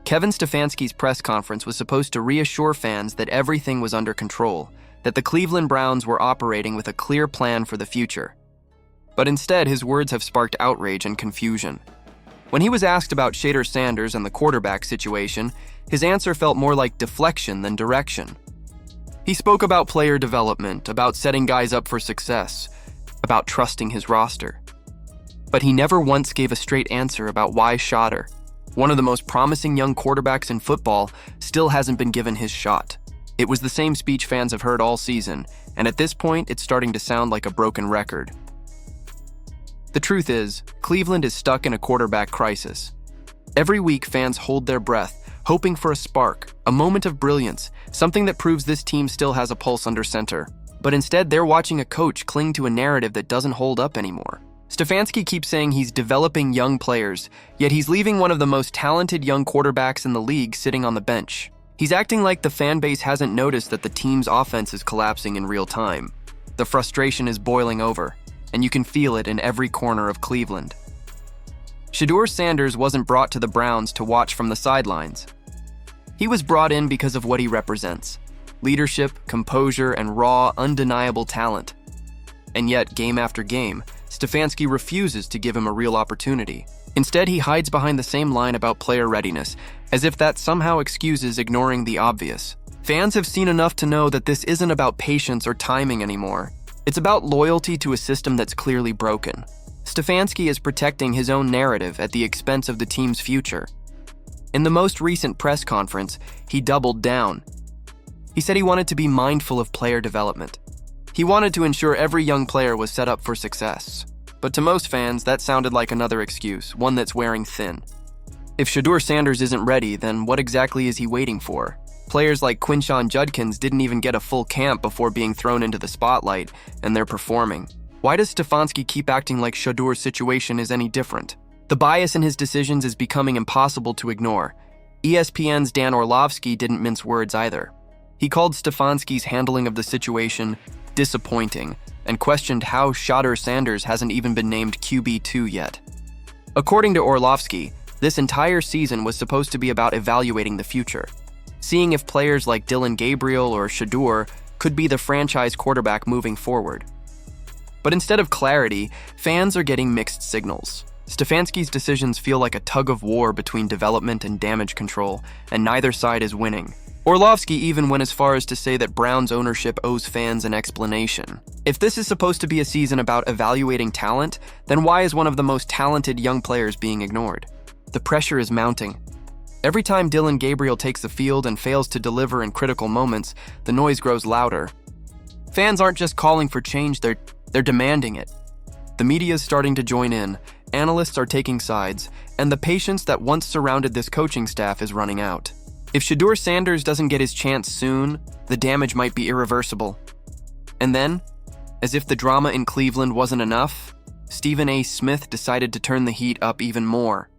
Kevin Stefanski's press conference was supposed to reassure fans that everything was under control, that the Cleveland Browns were operating with a clear plan for the future. But instead, his words have sparked outrage and confusion. When he was asked about Shadur Sanders and the quarterback situation, his answer felt more like deflection than direction. He spoke about player development, about setting guys up for success, about trusting his roster. But he never once gave a straight answer about why Shadur, one of the most promising young quarterbacks in football, still hasn't been given his shot. It was the same speech fans have heard all season, and at this point, it's starting to sound like a broken record. The truth is, Cleveland is stuck in a quarterback crisis. Every week, fans hold their breath, hoping for a spark, a moment of brilliance, something that proves this team still has a pulse under center. But instead, they're watching a coach cling to a narrative that doesn't hold up anymore. Stefanski keeps saying he's developing young players, yet he's leaving one of the most talented young quarterbacks in the league sitting on the bench. He's acting like the fan base hasn't noticed that the team's offense is collapsing in real time. The frustration is boiling over, and you can feel it in every corner of Cleveland. Shadur Sanders wasn't brought to the Browns to watch from the sidelines. He was brought in because of what he represents: leadership, composure, and raw, undeniable talent. And yet, game after game, Stefanski refuses to give him a real opportunity. Instead, he hides behind the same line about player readiness, as if that somehow excuses ignoring the obvious. Fans have seen enough to know that this isn't about patience or timing anymore. It's about loyalty to a system that's clearly broken. Stefanski is protecting his own narrative at the expense of the team's future. In the most recent press conference, he doubled down. He said he wanted to be mindful of player development. He wanted to ensure every young player was set up for success. But to most fans, that sounded like another excuse, one that's wearing thin. If Shadur Sanders isn't ready, then what exactly is he waiting for? Players like Quinshon Judkins didn't even get a full camp before being thrown into the spotlight, and they're performing. Why does Stefanski keep acting like Shedur's situation is any different? The bias in his decisions is becoming impossible to ignore. ESPN's Dan Orlovsky didn't mince words either. He called Stefanski's handling of the situation disappointing, and questioned how Shadur Sanders hasn't even been named QB2 yet. According to Orlovsky, this entire season was supposed to be about evaluating the future, seeing if players like Dillon Gabriel or Shedeur could be the franchise quarterback moving forward. But instead of clarity, fans are getting mixed signals. Stefanski's decisions feel like a tug of war between development and damage control, and neither side is winning. Orlovsky even went as far as to say that Browns ownership owes fans an explanation. If this is supposed to be a season about evaluating talent, then why is one of the most talented young players being ignored? The pressure is mounting. Every time Dillon Gabriel takes the field and fails to deliver in critical moments, the noise grows louder. Fans aren't just calling for change, they're demanding it. The media is starting to join in, analysts are taking sides, and the patience that once surrounded this coaching staff is running out. If Shadur Sanders doesn't get his chance soon, the damage might be irreversible. And then, as if the drama in Cleveland wasn't enough, Stephen A. Smith decided to turn the heat up even more.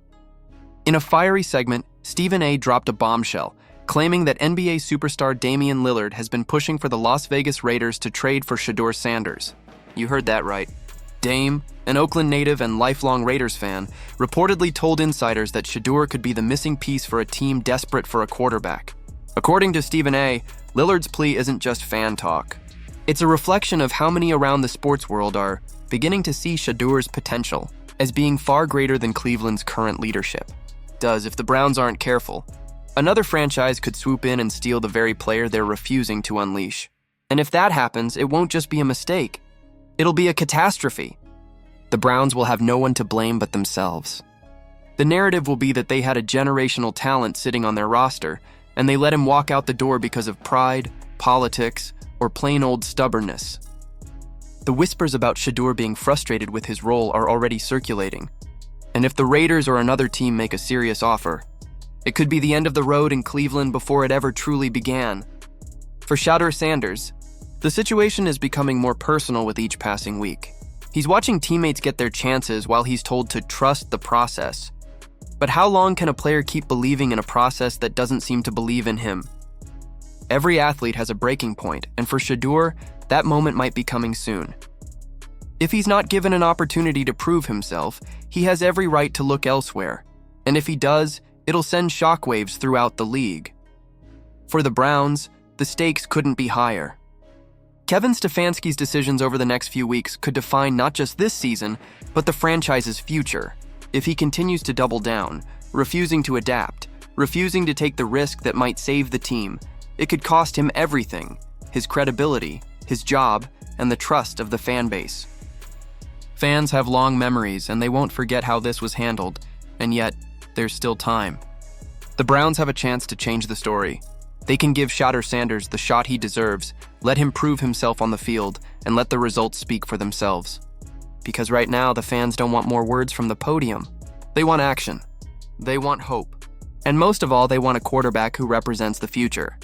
In a fiery segment, Stephen A. dropped a bombshell, claiming that NBA superstar Damian Lillard has been pushing for the Las Vegas Raiders to trade for Shadur Sanders. You heard that right. Dame, an Oakland native and lifelong Raiders fan, reportedly told insiders that Shedeur could be the missing piece for a team desperate for a quarterback. According to Stephen A., Lillard's plea isn't just fan talk. It's a reflection of how many around the sports world are beginning to see Shedur's potential as being far greater than Cleveland's current leadership does if the Browns aren't careful. Another franchise could swoop in and steal the very player they're refusing to unleash. And if that happens, it won't just be a mistake. It'll be a catastrophe. The Browns will have no one to blame but themselves. The narrative will be that they had a generational talent sitting on their roster, and they let him walk out the door because of pride, politics, or plain old stubbornness. The whispers about Shedeur being frustrated with his role are already circulating, and if the Raiders or another team make a serious offer, it could be the end of the road in Cleveland before it ever truly began. For Shadur Sanders, the situation is becoming more personal with each passing week. He's watching teammates get their chances while he's told to trust the process. But how long can a player keep believing in a process that doesn't seem to believe in him? Every athlete has a breaking point, and for Shedeur, that moment might be coming soon. If he's not given an opportunity to prove himself, he has every right to look elsewhere. And if he does, It'll send shockwaves throughout the league. For the Browns, the stakes couldn't be higher. Kevin Stefanski's decisions over the next few weeks could define not just this season, but the franchise's future. If he continues to double down, refusing to adapt, refusing to take the risk that might save the team, it could cost him everything: his credibility, his job, and the trust of the fan base. Fans have long memories, and they won't forget how this was handled, and yet, there's still time. The Browns have a chance to change the story. They can give Shadur Sanders the shot he deserves, let him prove himself on the field, and let the results speak for themselves. Because right now, the fans don't want more words from the podium. They want action. They want hope. And most of all, they want a quarterback who represents the future.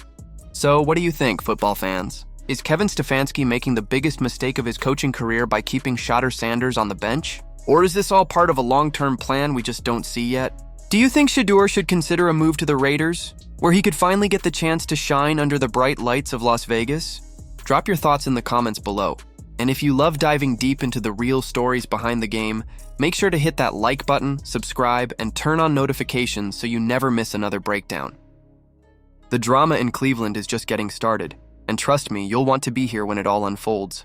So, what do you think, football fans? Is Kevin Stefanski making the biggest mistake of his coaching career by keeping Shadur Sanders on the bench? Or is this all part of a long-term plan we just don't see yet? Do you think Shedeur should consider a move to the Raiders, where he could finally get the chance to shine under the bright lights of Las Vegas? Drop your thoughts in the comments below. And if you love diving deep into the real stories behind the game, make sure to hit that like button, subscribe, and turn on notifications so you never miss another breakdown. The drama in Cleveland is just getting started, and trust me, you'll want to be here when it all unfolds.